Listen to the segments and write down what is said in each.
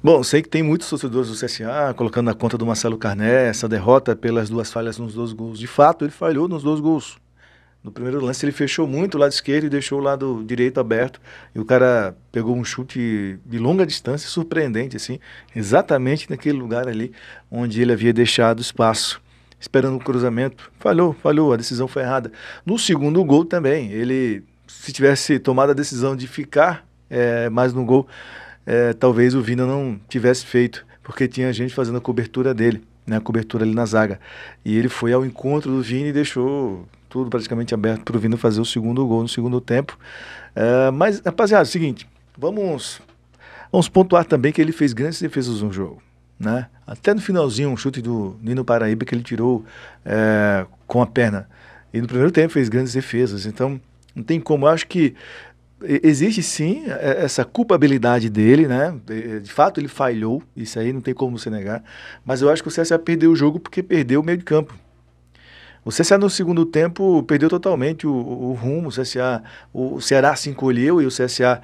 Bom, sei que tem muitos torcedores do CSA colocando na conta do Marcelo Carné essa derrota pelas duas falhas nos dois gols. De fato, ele falhou nos dois gols. No primeiro lance ele fechou muito o lado esquerdo e deixou o lado direito aberto. E o cara pegou um chute de longa distância, surpreendente, assim, exatamente naquele lugar ali onde ele havia deixado espaço, esperando o cruzamento. Falhou, falhou, a decisão foi errada. No segundo gol também, ele, se tivesse tomado a decisão de ficar mais no gol, talvez o Vina não tivesse feito, porque tinha gente fazendo a cobertura dele, né, a cobertura ali na zaga. E ele foi ao encontro do Vina e deixou tudo praticamente aberto para o Vina fazer o segundo gol no segundo tempo. Mas, rapaziada, é o seguinte, vamos pontuar também que ele fez grandes defesas no jogo, né? Até no finalzinho, um chute do Nino Paraíba que ele tirou com a perna. E no primeiro tempo fez grandes defesas, então não tem como. Eu acho que existe sim essa culpabilidade dele, né? De fato ele falhou, isso aí não tem como você negar. Mas eu acho que o CSA perdeu o jogo porque perdeu o meio de campo. O CSA no segundo tempo perdeu totalmente o rumo. O Ceará se encolheu e o CSA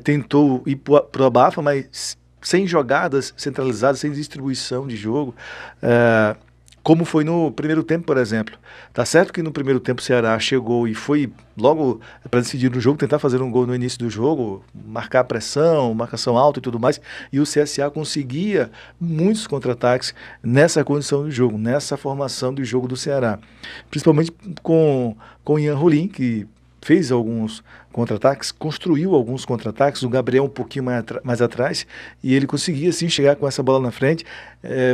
tentou ir pro abafa, mas sem jogadas centralizadas, sem distribuição de jogo. É, como foi no primeiro tempo, por exemplo. Tá certo que no primeiro tempo o Ceará chegou e foi logo para decidir no jogo, tentar fazer um gol no início do jogo, marcar a pressão, marcação alta e tudo mais, e o CSA conseguia muitos contra-ataques nessa condição de jogo, nessa formação do jogo do Ceará. Principalmente com o Ian Rolim, que fez alguns contra-ataques, construiu alguns contra-ataques, o Gabriel um pouquinho mais atrás, e ele conseguia sim chegar com essa bola na frente.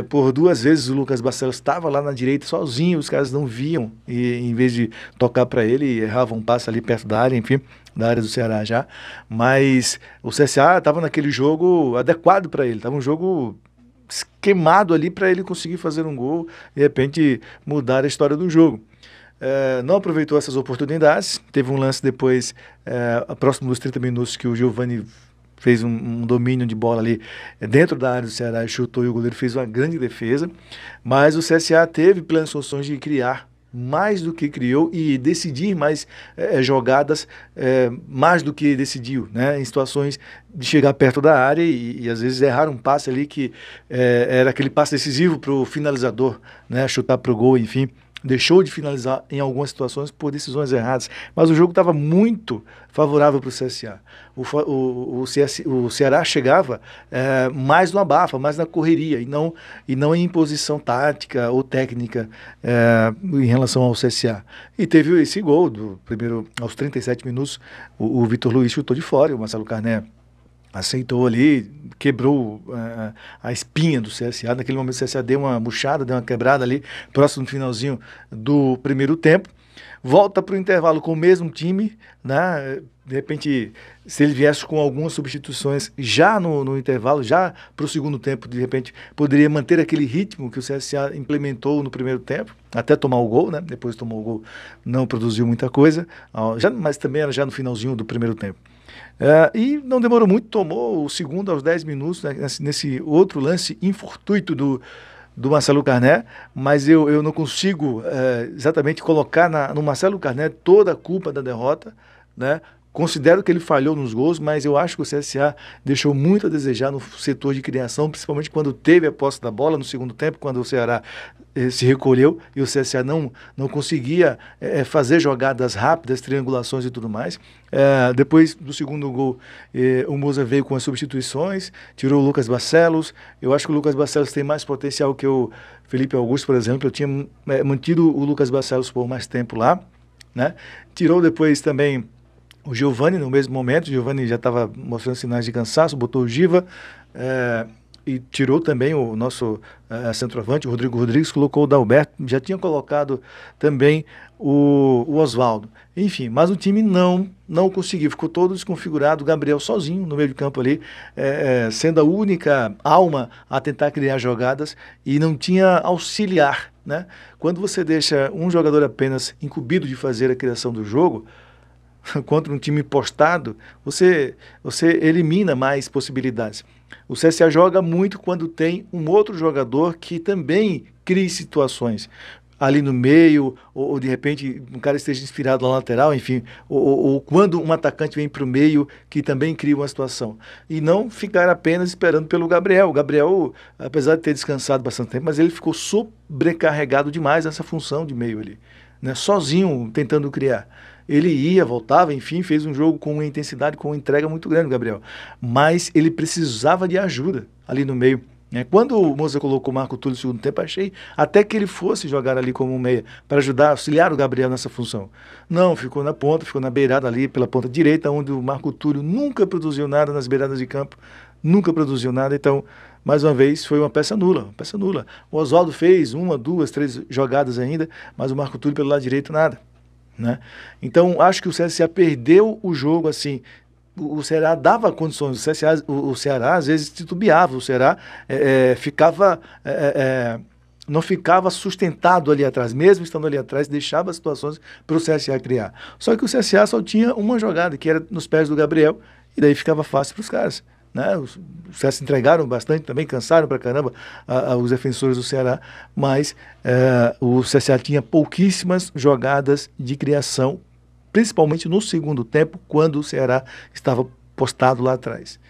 Por duas vezes o Lucas Barcelos estava lá na direita sozinho, os caras não viam, e em vez de tocar para ele, erravam um passe ali perto da área, enfim, da área do Ceará já. Mas o CSA estava naquele jogo adequado para ele, estava um jogo esquemado ali para ele conseguir fazer um gol, de repente mudar a história do jogo. Não aproveitou essas oportunidades. Teve um lance depois, próximo dos 30 minutos, que o Giovani fez um domínio de bola ali dentro da área do Ceará e chutou, e o goleiro fez uma grande defesa. Mas o CSA teve plenas condições de criar mais do que criou e decidir mais jogadas, mais do que decidiu, né? Em situações de chegar perto da área e às vezes errar um passe ali que era aquele passe decisivo para o finalizador, né? Chutar para o gol, enfim. Deixou de finalizar em algumas situações por decisões erradas, mas o jogo estava muito favorável para o CSA. O Ceará chegava mais no abafa, mais na correria, e não em imposição tática ou técnica em relação ao CSA. E teve esse gol, do primeiro, aos 37 minutos, o Vitor Luiz chutou de fora, e o Marcelo Carné aceitou ali, quebrou a espinha do CSA. Naquele momento o CSA deu uma murchada, deu uma quebrada ali, próximo do finalzinho do primeiro tempo. Volta para o intervalo com o mesmo time, né? De repente, se ele viesse com algumas substituições já no intervalo, já para o segundo tempo, de repente, poderia manter aquele ritmo que o CSA implementou no primeiro tempo, até tomar o gol, né? Depois tomou o gol, não produziu muita coisa, mas também era já no finalzinho do primeiro tempo. E não demorou muito, tomou o segundo aos 10 minutos, né, nesse outro lance infortuito do Marcelo Carné, mas eu não consigo exatamente colocar no Marcelo Carné toda a culpa da derrota, né? Considero que ele falhou nos gols, mas eu acho que o CSA deixou muito a desejar no setor de criação, principalmente quando teve a posse da bola no segundo tempo, quando o Ceará se recolheu e o CSA não conseguia fazer jogadas rápidas, triangulações e tudo mais. Depois do segundo gol, o Moza veio com as substituições, tirou o Lucas Barcelos. Eu acho que o Lucas Barcelos tem mais potencial que o Felipe Augusto, por exemplo. Eu tinha mantido o Lucas Barcelos por mais tempo lá, né? Tirou depois também o Giovani no mesmo momento. O Giovani já estava mostrando sinais de cansaço, botou o Giva, e tirou também o nosso centroavante, o Rodrigo Rodrigues, colocou o Dalberto, já tinha colocado também o Oswaldo. Enfim, mas o time não conseguiu, ficou todo desconfigurado, o Gabriel sozinho no meio de campo ali, sendo a única alma a tentar criar jogadas e não tinha auxiliar, né? Quando você deixa um jogador apenas incumbido de fazer a criação do jogo, contra um time postado, você elimina mais possibilidades. O CSA joga muito quando tem um outro jogador que também cria situações. ali no meio, ou de repente um cara esteja inspirado na lateral, enfim, ou quando um atacante vem para o meio, que também cria uma situação. E não ficar apenas esperando pelo Gabriel. O Gabriel, apesar de ter descansado bastante tempo, mas ele ficou sobrecarregado demais nessa função de meio ali, né? Sozinho, tentando criar. Ele ia, voltava, enfim, fez um jogo com uma intensidade, com uma entrega muito grande, Gabriel. Mas ele precisava de ajuda ali no meio. Quando o Moza colocou o Marco Túlio no segundo tempo, achei até que ele fosse jogar ali como um meia, para ajudar, auxiliar o Gabriel nessa função. Não, ficou na ponta, ficou na beirada ali, pela ponta direita, onde o Marco Túlio nunca produziu nada nas beiradas de campo, nunca produziu nada, então, mais uma vez, foi uma peça nula, uma peça nula. O Oswaldo fez uma, duas, três jogadas ainda, mas o Marco Túlio pelo lado direito, nada. Né? Então, acho que o CSA perdeu o jogo assim. O Ceará dava condições, o Ceará às vezes titubeava, o Ceará não ficava sustentado ali atrás, mesmo estando ali atrás, deixava situações para o CSA criar. Só que o CSA só tinha uma jogada, que era nos pés do Gabriel, e daí ficava fácil para os caras. Né? Os Ceará se entregaram bastante, também cansaram pra caramba os defensores do Ceará, mas o CSA tinha pouquíssimas jogadas de criação, principalmente no segundo tempo, quando o Ceará estava postado lá atrás.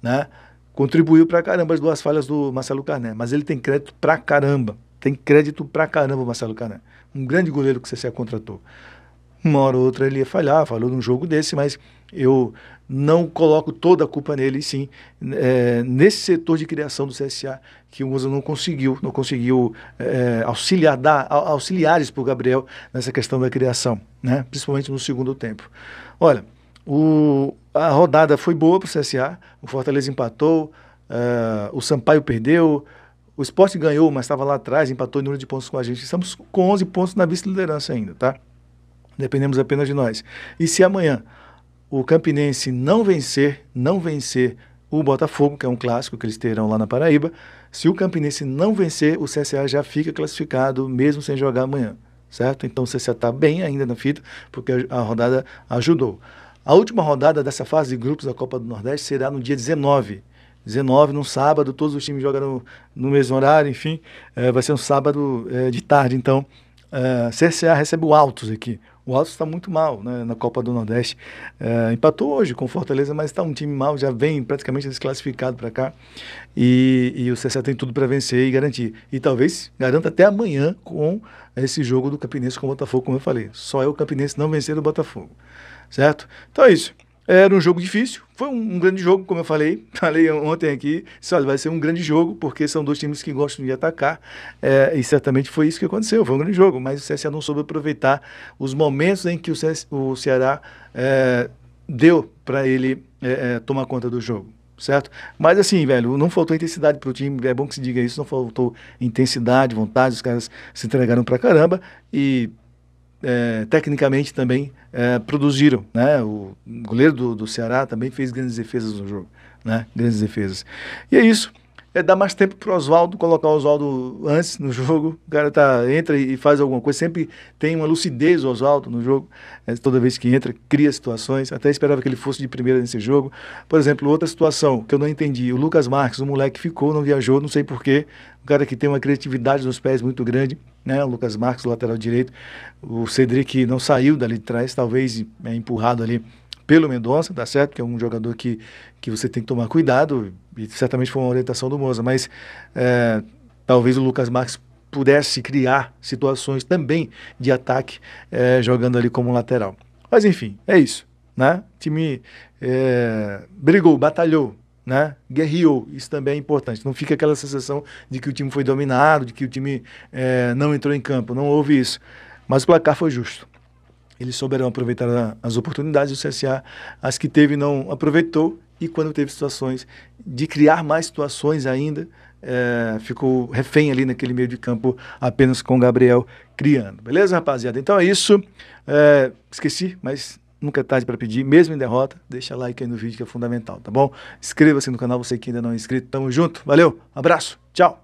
Né? Contribuiu pra caramba as duas falhas do Marcelo Carné, mas ele tem crédito pra caramba, o Marcelo Carné. Um grande goleiro que o CSA contratou. Uma hora ou outra ele ia falhar, falhou num jogo desse, mas eu não coloco toda a culpa nele, sim, nesse setor de criação do CSA, que o Moza não conseguiu dar auxiliares para o Gabriel nessa questão da criação, né? Principalmente no segundo tempo. Olha, a rodada foi boa para o CSA, o Fortaleza empatou, o Sampaio perdeu, o Sport ganhou, mas estava lá atrás, empatou em número de pontos com a gente. Estamos com 11 pontos na vice-liderança ainda, tá? Dependemos apenas de nós. E se amanhã o Campinense não vencer o Botafogo, que é um clássico que eles terão lá na Paraíba, se o Campinense não vencer, o CSA já fica classificado, mesmo sem jogar amanhã, certo? Então o CSA está bem ainda na fita, porque a rodada ajudou. A última rodada dessa fase de grupos da Copa do Nordeste será no dia 19. 19, num sábado, todos os times jogam no mesmo horário, enfim, vai ser um sábado de tarde, então CSA recebe o Altos aqui. O Altos está muito mal, né, na Copa do Nordeste. Empatou hoje com o Fortaleza, mas está um time mal, já vem praticamente desclassificado para cá. E o CSA tem tudo para vencer e garantir. E talvez garanta até amanhã com esse jogo do Campinense com o Botafogo, como eu falei. Só é o Campinense não vencer o Botafogo. Certo? Então é isso. Era um jogo difícil, foi um grande jogo, como eu falei ontem aqui, olha, vai ser um grande jogo, porque são dois times que gostam de atacar, e certamente foi isso que aconteceu, foi um grande jogo, mas o CSA não soube aproveitar os momentos em que o Ceará deu para ele tomar conta do jogo, certo? Mas assim, velho, não faltou intensidade pro time, é bom que se diga isso, não faltou intensidade, vontade, os caras se entregaram pra caramba e tecnicamente também produziram, né? O goleiro do Ceará também fez grandes defesas no jogo, né? Grandes defesas. E é isso. Dar mais tempo para o Oswaldo, colocar o Oswaldo antes no jogo. O cara entra e faz alguma coisa. Sempre tem uma lucidez o Oswaldo no jogo. Toda vez que entra, cria situações. Até esperava que ele fosse de primeira nesse jogo. Por exemplo, outra situação que eu não entendi. O Lucas Marques, o moleque ficou, não viajou, não sei porquê. Um cara que tem uma criatividade nos pés muito grande, né? O Lucas Marques, o lateral direito. O Cedric não saiu dali de trás, talvez empurrado ali pelo Mendonça, tá certo? Que é um jogador que você tem que tomar cuidado, e certamente foi uma orientação do Moza, mas talvez o Lucas Marques pudesse criar situações também de ataque, jogando ali como lateral. Mas enfim, é isso, né? O time brigou, batalhou, né? Guerreou, isso também é importante. Não fica aquela sensação de que o time foi dominado, de que o time não entrou em campo, não houve isso. Mas o placar foi justo. Eles souberam aproveitar as oportunidades, o CSA, as que teve não aproveitou, e quando teve situações de criar mais situações ainda, ficou refém ali naquele meio de campo, apenas com o Gabriel criando. Beleza, rapaziada? Então é isso. Esqueci, mas nunca é tarde para pedir, mesmo em derrota, deixa like aí no vídeo que é fundamental, tá bom? Inscreva-se no canal, você que ainda não é inscrito. Tamo junto, valeu, abraço, tchau!